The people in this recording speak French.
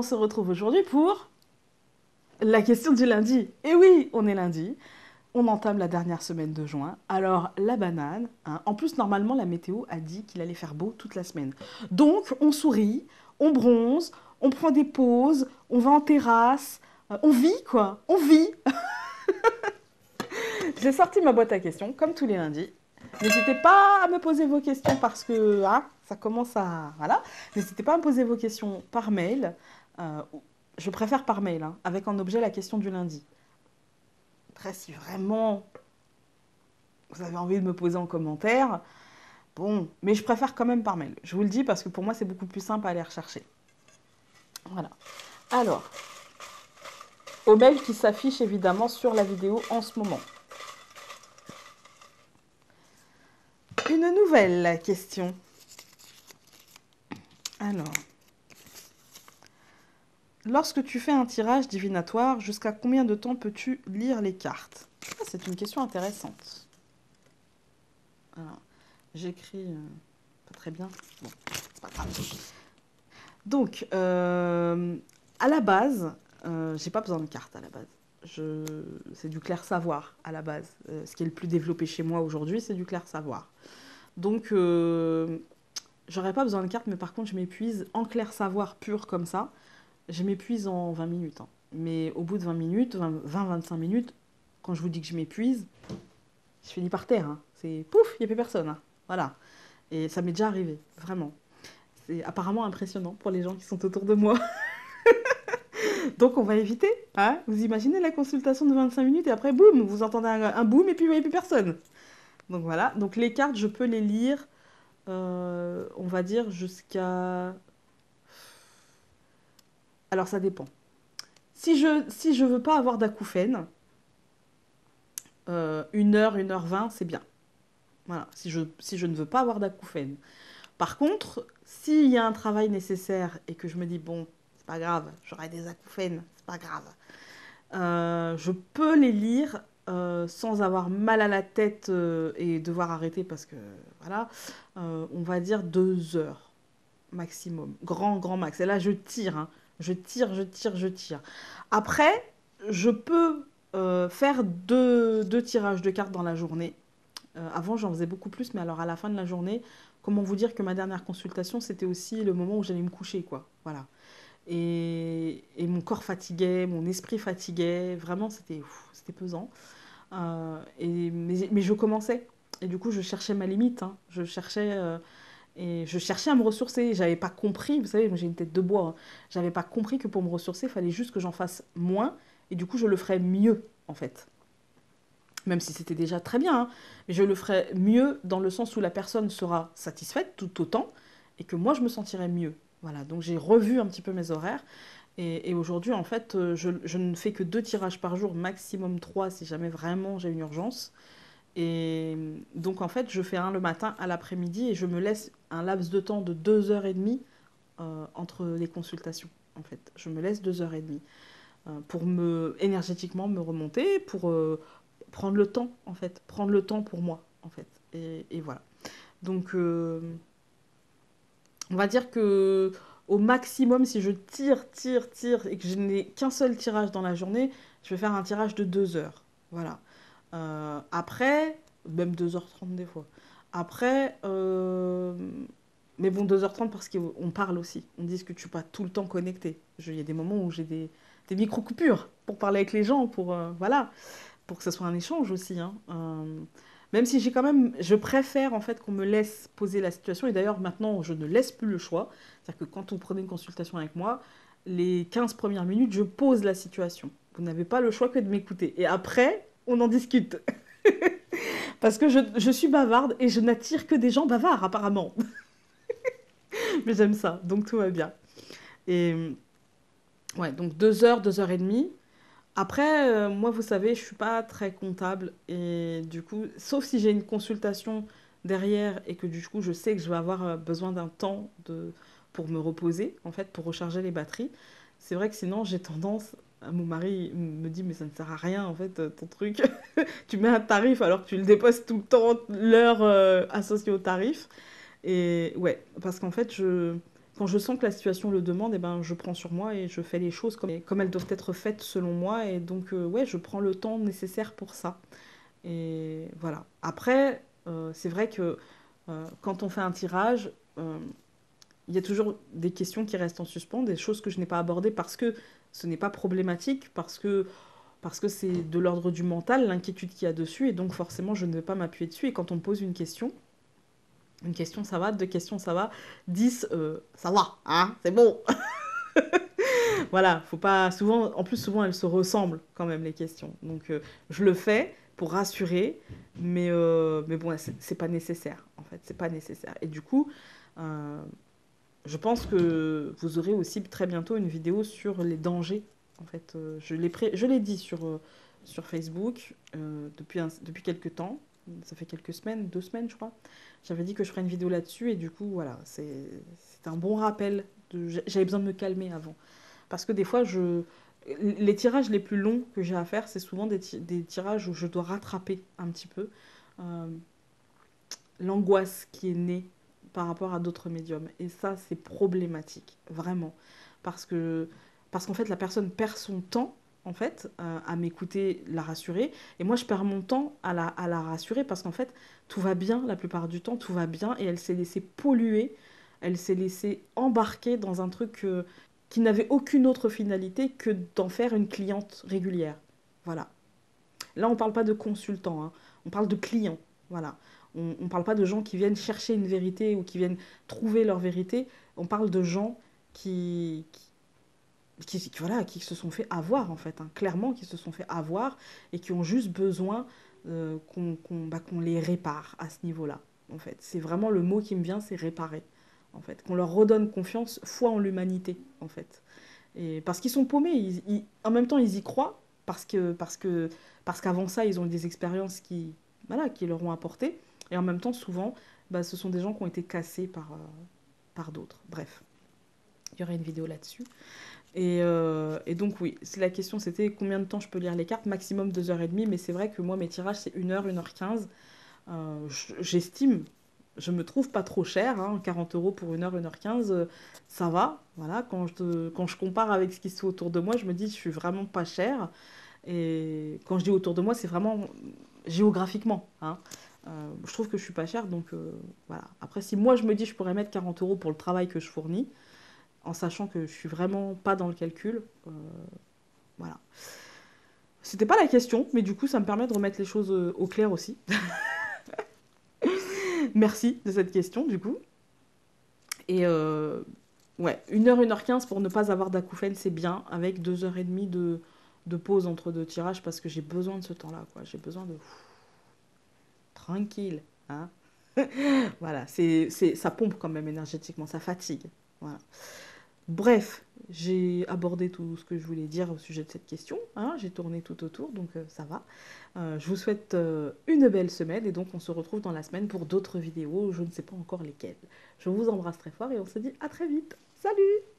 on se retrouve aujourd'hui pour la question du lundi. Et oui, on est lundi. On entame la dernière semaine de juin. Alors, la banane, hein, en plus, normalement, la météo a dit qu'il allait faire beau toute la semaine. Donc, on sourit, on bronze, on prend des pauses, on va en terrasse, on vit, quoi. On vit. J'ai sorti ma boîte à questions, comme tous les lundis. N'hésitez pas à me poser vos questions parce que hein, ça commence à... Voilà. N'hésitez pas à me poser vos questions par mail. Euh, je préfère par mail, hein, avec en objet la question du lundi. Après, si vraiment vous avez envie de me poser en commentaire, bon, mais je préfère quand même par mail. Je vous le dis parce que pour moi, c'est beaucoup plus simple à aller rechercher. Voilà. Alors, au mail qui s'affiche évidemment sur la vidéo en ce moment. Une nouvelle question. Alors, lorsque tu fais un tirage divinatoire, jusqu'à combien de temps peux-tu lire les cartes? Ah, c'est une question intéressante. Alors, j'écris pas très bien. Bon, c'est pas grave. Donc, à la base, j'ai pas besoin de cartes à la base. C'est du clair savoir à la base. Ce qui est le plus développé chez moi aujourd'hui, c'est du clair savoir. Donc, j'aurais pas besoin de cartes, mais par contre, je m'épuise en clair savoir pur comme ça. Je m'épuise en 20 minutes. Hein. Mais au bout de 20 minutes, 20-25 minutes, quand je vous dis que je m'épuise, je finis par terre. Hein. C'est pouf, il n'y a plus personne. Hein. Voilà. Et ça m'est déjà arrivé, vraiment. C'est apparemment impressionnant pour les gens qui sont autour de moi. Donc on va éviter. Hein. Vous imaginez la consultation de 25 minutes et après, boum, vous entendez un boum et puis vous voyez plus personne. Donc voilà. Donc les cartes, je peux les lire, on va dire, jusqu'à... Alors ça dépend. Si je veux pas avoir d'acouphènes, 1 heure 20, c'est bien. Voilà, si je ne veux pas avoir d'acouphènes. Par contre, s'il y a un travail nécessaire et que je me dis, bon, c'est pas grave, j'aurai des acouphènes, c'est pas grave, je peux les lire sans avoir mal à la tête et devoir arrêter parce que, voilà, on va dire 2 heures maximum, grand max. Et là, je tire, hein. Je tire, je tire, je tire. Après, je peux faire deux tirages de cartes dans la journée. Avant, j'en faisais beaucoup plus, mais alors à la fin de la journée, comment vous dire que ma dernière consultation, c'était aussi le moment où j'allais me coucher, quoi. Voilà. Et mon corps fatiguait, mon esprit fatiguait, vraiment, c'était pesant. Mais je commençais. Et du coup, je cherchais ma limite. Hein. Je cherchais à me ressourcer. J'avais pas compris, vous savez, moi j'ai une tête de bois. Hein. J'avais pas compris que pour me ressourcer, il fallait juste que j'en fasse moins. Et du coup, je le ferais mieux, en fait. Même si c'était déjà très bien, hein, mais je le ferais mieux dans le sens où la personne sera satisfaite tout autant et que moi je me sentirais mieux. Voilà, donc j'ai revu un petit peu mes horaires et aujourd'hui en fait je ne fais que 2 tirages par jour, maximum 3 si jamais vraiment j'ai une urgence. Et donc en fait je fais un le matin, à l'après-midi et je me laisse un laps de temps de 2 heures et demie entre les consultations. En fait, je me laisse 2 heures et demie pour énergétiquement me remonter, pour prendre le temps, en fait. Prendre le temps pour moi, en fait. Et voilà. Donc, on va dire que au maximum, si je tire, et que je n'ai qu'un seul tirage dans la journée, je vais faire un tirage de 2 heures. Voilà. Après, même 2h30 des fois. Après, mais bon, 2h30 parce qu'on parle aussi. On dit que tu n'es pas tout le temps connecté. Il y a des moments où j'ai des micro-coupures pour parler avec les gens, voilà pour que ce soit un échange aussi. Hein. Même si je préfère en fait qu'on me laisse poser la situation. Et d'ailleurs, maintenant, je ne laisse plus le choix. C'est-à-dire que quand vous prenez une consultation avec moi, les 15 premières minutes, je pose la situation. Vous n'avez pas le choix que de m'écouter. Et après, on en discute. Parce que je suis bavarde et je n'attire que des gens bavards, apparemment. Mais j'aime ça, donc tout va bien. Et ouais, donc 2 heures, 2 heures et demie. Après, moi, vous savez, je suis pas très comptable et du coup, sauf si j'ai une consultation derrière et que du coup, je sais que je vais avoir besoin d'un temps pour me reposer, en fait, pour recharger les batteries. C'est vrai que sinon, j'ai tendance, mon mari me dit, mais ça ne sert à rien, en fait, ton truc. Tu mets un tarif alors que tu le déposes tout le temps, l'heure associée au tarif. Et ouais, parce qu'en fait, quand je sens que la situation le demande, eh ben, je prends sur moi et je fais les choses comme elles doivent être faites selon moi. Et donc, ouais, je prends le temps nécessaire pour ça. Et voilà. Après, c'est vrai que quand on fait un tirage, il y a toujours des questions qui restent en suspens, des choses que je n'ai pas abordées parce que ce n'est pas problématique, parce que c'est de l'ordre du mental, l'inquiétude qu'il y a dessus, et donc forcément je ne vais pas m'appuyer dessus. Et quand on me pose une question ça va, deux questions ça va, 10 ça va, hein, c'est bon. Voilà, faut pas souvent, en plus souvent elles se ressemblent quand même les questions. Donc je le fais pour rassurer, mais bon, c'est pas nécessaire en fait, c'est pas nécessaire. Et du coup, euh, je pense que vous aurez aussi très bientôt une vidéo sur les dangers. En fait, je l'ai dit sur Facebook depuis quelques temps. Ça fait quelques semaines, 2 semaines, je crois. J'avais dit que je ferais une vidéo là-dessus et du coup, voilà, c'est un bon rappel. J'avais besoin de me calmer avant. Parce que des fois, les tirages les plus longs que j'ai à faire, c'est souvent des tirages où je dois rattraper un petit peu euh, l'angoisse qui est née par rapport à d'autres médiums. Et ça, c'est problématique, vraiment. Parce que, parce qu'en fait, la personne perd son temps, en fait, à m'écouter, la rassurer. Et moi, je perds mon temps à la rassurer parce qu'en fait, tout va bien, la plupart du temps, tout va bien. Et elle s'est laissée polluer, elle s'est laissée embarquer dans un truc qui n'avait aucune autre finalité que d'en faire une cliente régulière. Voilà. Là, on ne parle pas de consultant, hein. On parle de client. Voilà. On ne parle pas de gens qui viennent chercher une vérité ou qui viennent trouver leur vérité. On parle de gens voilà, qui se sont fait avoir, en fait, hein, clairement, qui se sont fait avoir et qui ont juste besoin qu'on les répare à ce niveau-là. En fait, c'est vraiment le mot qui me vient, c'est réparer. En fait, qu'on leur redonne confiance, foi en l'humanité, en fait. Et parce qu'ils sont paumés, en même temps ils y croient parce qu'avant ça ils ont eu des expériences voilà, qui leur ont apporté, et en même temps souvent bah, ce sont des gens qui ont été cassés par d'autres. Bref, il y aurait une vidéo là-dessus. Et donc oui, la question c'était combien de temps je peux lire les cartes, maximum 2h30, mais c'est vrai que moi mes tirages c'est 1h, 1h15. J'estime, je me trouve pas trop cher, hein, 40 euros pour 1h, 1h15, ça va. Voilà, quand je compare avec ce qui se fait autour de moi, je me dis je suis vraiment pas cher. Et quand je dis autour de moi, c'est vraiment géographiquement, hein. Je trouve que je suis pas chère, donc voilà. Après, si moi je me dis je pourrais mettre 40 euros pour le travail que je fournis, en sachant que je suis vraiment pas dans le calcul, voilà. C'était pas la question, mais du coup, ça me permet de remettre les choses au clair aussi. Merci de cette question, du coup. Et ouais, 1h, 1h15 pour ne pas avoir d'acouphènes, c'est bien, avec 2h30 de pause entre deux tirages, parce que j'ai besoin de ce temps-là, quoi. J'ai besoin de... Tranquille, hein. Voilà, ça pompe quand même énergétiquement, ça fatigue. Voilà. Bref, j'ai abordé tout ce que je voulais dire au sujet de cette question, hein. J'ai tourné tout autour, donc ça va. Je vous souhaite une belle semaine et donc on se retrouve dans la semaine pour d'autres vidéos, je ne sais pas encore lesquelles. Je vous embrasse très fort et on se dit à très vite. Salut!